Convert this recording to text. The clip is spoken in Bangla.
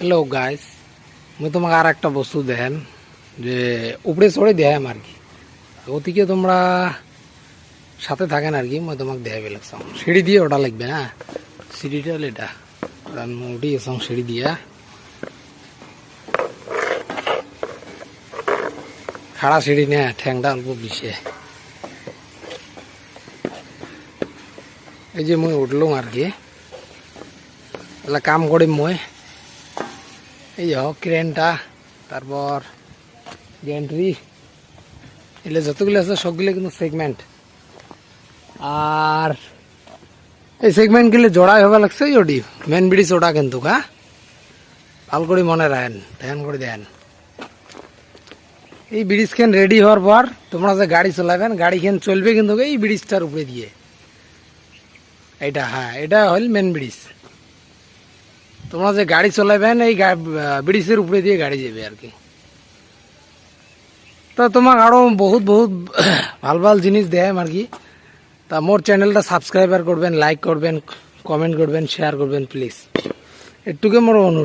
হ্যালো গাইস, মুই তোমাকে আর একটা বস্তু দেখেন যে উপরে চড়ে দেখাম আর কি। ওদিকে তোমরা সাথে থাকেন আর কি। মই তোমাকে দেখাবে লাগছাম সিঁড়ি দিয়ে ওটা লাগবে না। সিঁড়িটা এটা উঠে গেছাম সিঁড়ি দিয়া। খাড়া সিঁড়ি না, ঠ্যাংটা অল্প বিষে। এই যে মুই উঠলাম আর কি, এলা কাম করি মই। এই হোক ক্রেনটা, তারপর গ্যান্ট্রি, এগুলো যতগুলো আছে সবগুলো কিন্তু সেগমেন্ট। আর এই সেগমেন্টগুলো জোড়াই হওয়া লাগছে ওটি মেন ব্রিজ ওটা কিন্তু। হ্যাঁ, ভাল করে মনে রাখেন, ধ্যান করে দেন। এই ব্রিজ খান রেডি হওয়ার পর তোমরা যে গাড়ি চলাবেন, গাড়ি খান চলবে কিন্তু এই ব্রিজটার উপরে দিয়ে। এইটা হ্যাঁ, এটা হল মেন ব্রিজ। তোমরা যে গাড়ি চলাবেন এই ব্রিজের উপরে দিয়ে গাড়ি যাবে আর কি। তো তোমাক আরো বহুত বহুত ভাল ভাল জিনিস দেয় আর কি। তা মোর চ্যানেলটা সাবস্ক্রাইবার করবেন, লাইক করবেন, কমেন্ট করবেন, শেয়ার করবেন প্লিজ। এটুকু মোর অনুরোধ।